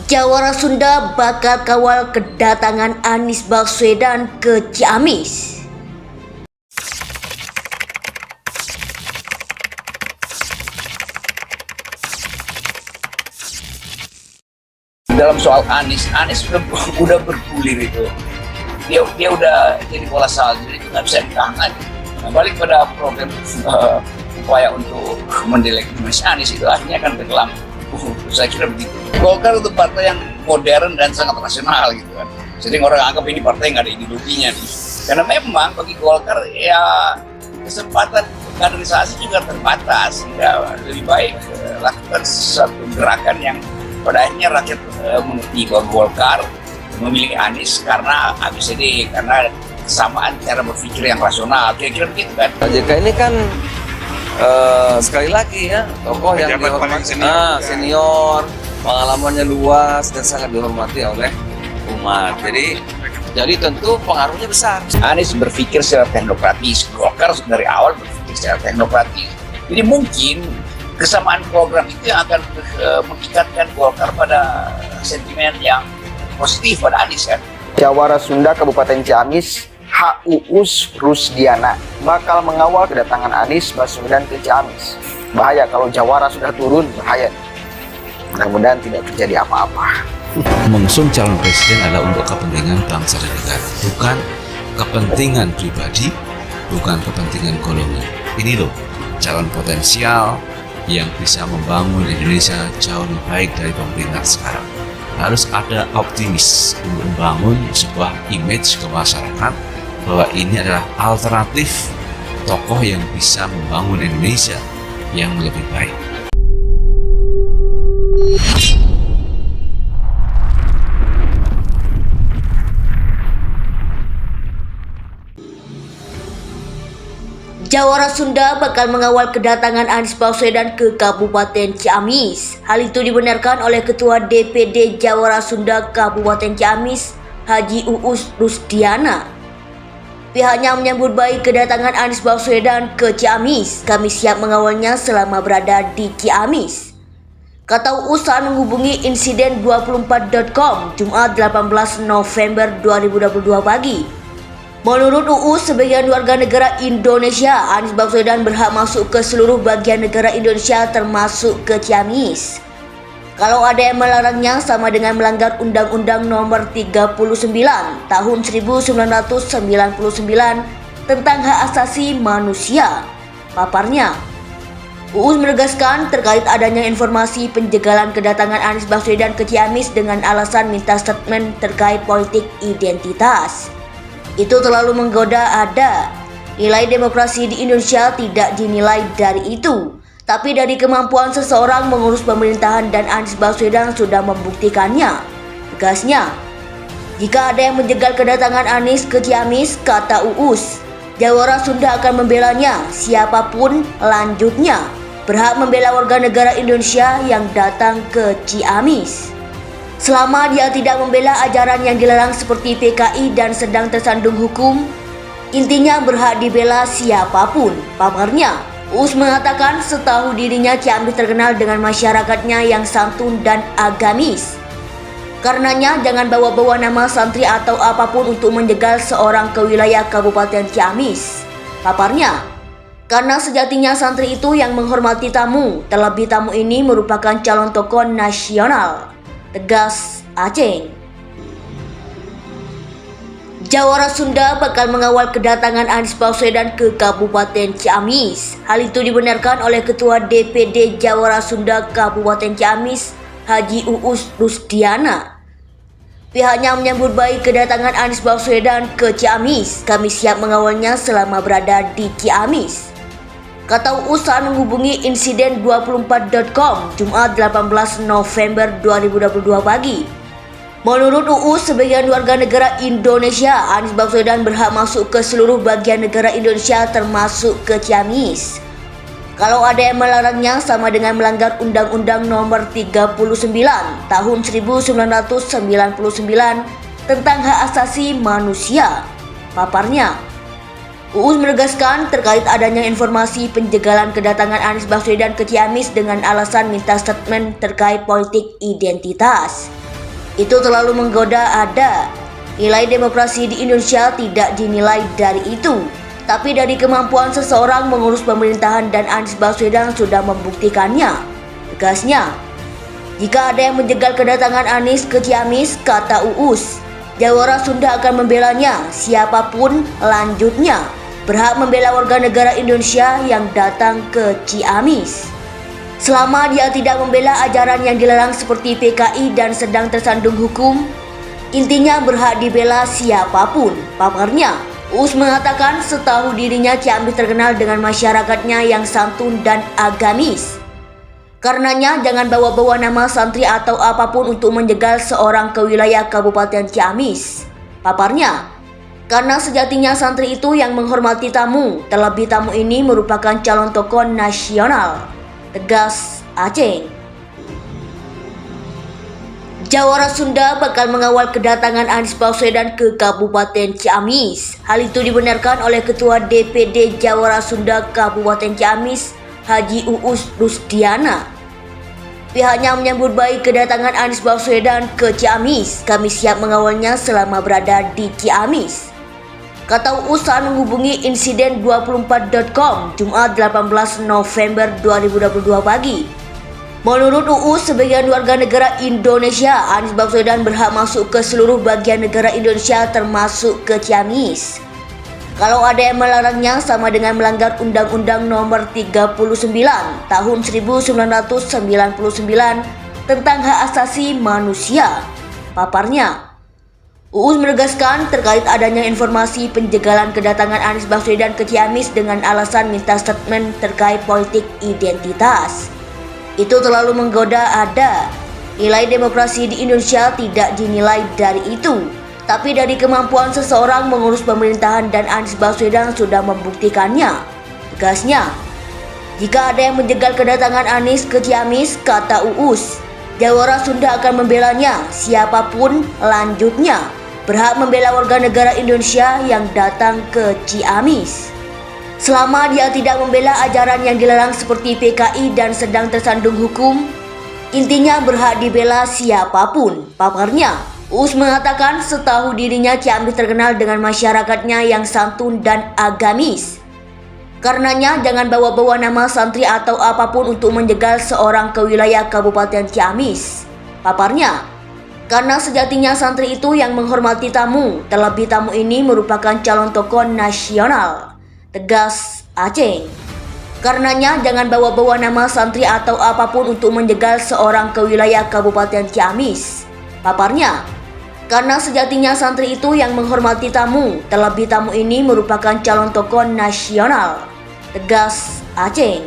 Jawara Sunda bakal kawal kedatangan Anies Baswedan ke Ciamis. Dalam soal Anies udah bergulir itu. Dia udah jadi bola salju, itu nggak bisa ditahan lagi. Nah, balik pada program upaya untuk mendelegitimasi Anies itu akhirnya akan tenggelam. Saya kira begitu. Golkar itu partai yang modern dan sangat rasional gitu kan. Jadi orang anggap ini partai nggak ada ideologinya nih. Karena memang bagi Golkar ya kesempatan kaderisasi juga terbatas. Ya, lebih baik lakukan satu gerakan yang pada akhirnya rakyat mengerti bahwa Golkar memilih Anies karena ABCD, karena kesamaan cara berpikir yang rasional. Kira-kira begitu kan. Pak JK ini kan sekali lagi ya tokoh yang dihormati, senior, pengalamannya luas dan sangat dihormati oleh umat. Jadi tentu pengaruhnya besar. Anies berpikir secara teknokratis, Golkar dari awal berpikir secara teknokratis. Jadi mungkin kesamaan program itu yang akan mengikatkan Golkar pada sentimen yang positif pada Anies kan. Jawara Sunda Kabupaten Ciamis, H. Uus Rusdiana bakal mengawal kedatangan Anies Baswedan ke Ciamis. Bahaya kalau Jawara sudah turun, bahaya. Mudah-mudahan tidak terjadi apa-apa. Mengusung calon presiden adalah untuk kepentingan bangsa dan negara, bukan kepentingan pribadi, bukan kepentingan golongan. Ini loh calon potensial yang bisa membangun Indonesia jauh lebih baik dari pemerintah sekarang. Harus ada optimis untuk membangun sebuah image ke masyarakat bahwa ini adalah alternatif tokoh yang bisa membangun Indonesia yang lebih baik. Jawara Sunda bakal mengawal kedatangan Anies Baswedan ke Kabupaten Ciamis. Hal itu dibenarkan oleh Ketua DPD Jawara Sunda Kabupaten Ciamis, Haji Uus Rusdiana. Pihaknya menyambut baik kedatangan Anies Baswedan ke Ciamis. Kami siap mengawalnya selama berada di Ciamis, kata Uus saat menghubungi insiden24.com Jumat 18 November 2022 pagi. Menurut Uus, sebagian warga negara Indonesia, Anies Baswedan berhak masuk ke seluruh bagian negara Indonesia termasuk ke Ciamis. Kalau ada yang melarangnya sama dengan melanggar Undang-Undang Nomor 39 Tahun 1999 tentang hak asasi manusia, paparnya. Uus menegaskan terkait adanya informasi penjagalan kedatangan Anies Baswedan ke Ciamis dengan alasan minta statement terkait politik identitas. Itu terlalu menggoda. Ada nilai demokrasi di Indonesia tidak dinilai dari itu, tapi dari kemampuan seseorang mengurus pemerintahan, dan Anies Baswedan sudah membuktikannya, tegasnya. Jika ada yang menjegal kedatangan Anies ke Ciamis, kata Uus, Jawara Sunda akan membelanya. Siapapun lanjutnya berhak membela warga negara Indonesia yang datang ke Ciamis, selama dia tidak membela ajaran yang dilarang seperti PKI dan sedang tersandung hukum. Intinya berhak dibela siapapun, paparnya. Uus mengatakan setahu dirinya Ciamis terkenal dengan masyarakatnya yang santun dan agamis. Karenanya jangan bawa-bawa nama santri atau apapun untuk menjegal seorang ke wilayah Kabupaten Ciamis, paparnya. Karena sejatinya santri itu yang menghormati tamu, terlebih tamu ini merupakan calon tokoh nasional, tegas Aceh. Jawara Sunda bakal mengawal kedatangan Anies Baswedan ke Kabupaten Ciamis. Hal itu dibenarkan oleh Ketua DPD Jawara Sunda Kabupaten Ciamis, Haji Uus Rusdiana. Pihaknya menyambut baik kedatangan Anies Baswedan ke Ciamis. Kami siap mengawalnya selama berada di Ciamis, kata Uus saat menghubungi insiden24.com Jumat 18 November 2022 pagi. Menurut Uus, sebagian warga negara Indonesia, Anies Baswedan berhak masuk ke seluruh bagian negara Indonesia termasuk ke Ciamis. Kalau ada yang melarangnya sama dengan melanggar Undang-Undang Nomor 39 Tahun 1999 tentang hak asasi manusia, paparnya. Uus menegaskan terkait adanya informasi penjagalan kedatangan Anies Baswedan ke Ciamis dengan alasan minta statement terkait politik identitas. itu terlalu menggoda. Ada nilai demokrasi di Indonesia tidak dinilai dari itu, tapi dari kemampuan seseorang mengurus pemerintahan, dan Anies Baswedan sudah membuktikannya, tegasnya. Jika ada yang menjegal kedatangan Anies ke Ciamis, kata Uus, Jawara Sunda akan membelanya. Siapapun lanjutnya berhak membela warga negara Indonesia yang datang ke Ciamis, selama dia tidak membela ajaran yang dilarang seperti PKI dan sedang tersandung hukum. Intinya berhak dibela siapapun, paparnya. Uus mengatakan setahu dirinya Ciamis terkenal dengan masyarakatnya yang santun dan agamis. Karenanya jangan bawa-bawa nama santri atau apapun untuk menjegal seorang ke wilayah Kabupaten Ciamis, paparnya. Karena sejatinya santri itu yang menghormati tamu, terlebih tamu ini merupakan calon tokoh nasional, tegas Aceh. Jawara Sunda bakal mengawal kedatangan Anies Baswedan ke Kabupaten Ciamis. Hal itu dibenarkan oleh Ketua DPD Jawara Sunda Kabupaten Ciamis, Haji Uus Rusdiana. Pihaknya menyambut baik kedatangan Anies Baswedan ke Ciamis. Kami siap mengawalnya selama berada di Ciamis, kata Uus saat menghubungi insiden24.com Jumat 18 November 2022 pagi. Menurut Uus, sebagian warga negara Indonesia, Anies Baswedan berhak masuk ke seluruh bagian negara Indonesia termasuk ke Ciamis. Kalau ada yang melarangnya sama dengan melanggar Undang-Undang Nomor 39 Tahun 1999 tentang hak asasi manusia, paparnya. Uus menegaskan terkait adanya informasi penjagalan kedatangan Anies Baswedan ke Ciamis dengan alasan minta statement terkait politik identitas. Itu terlalu menggoda. Ada nilai demokrasi di Indonesia tidak dinilai dari itu, tapi dari kemampuan seseorang mengurus pemerintahan, dan Anies Baswedan sudah membuktikannya, tegasnya. Jika ada yang menjegal kedatangan Anies ke Ciamis, kata Uus, Jawara Sunda akan membelanya. Siapapun lanjutnya berhak membela warga negara Indonesia yang datang ke Ciamis, selama dia tidak membela ajaran yang dilarang seperti PKI dan sedang tersandung hukum. Intinya berhak dibela siapapun, paparnya. Uus mengatakan setahu dirinya Ciamis terkenal dengan masyarakatnya yang santun dan agamis. Karenanya jangan bawa-bawa nama santri atau apapun untuk menjegal seorang ke wilayah Kabupaten Ciamis, paparnya. Karena sejatinya santri itu yang menghormati tamu, terlebih tamu ini merupakan calon tokoh nasional, tegas Aceh. Karenanya jangan bawa-bawa nama santri atau apapun untuk menjegal seorang ke wilayah Kabupaten Ciamis, paparnya. Karena sejatinya santri itu yang menghormati tamu, terlebih tamu ini merupakan calon tokoh nasional, tegas Aceh.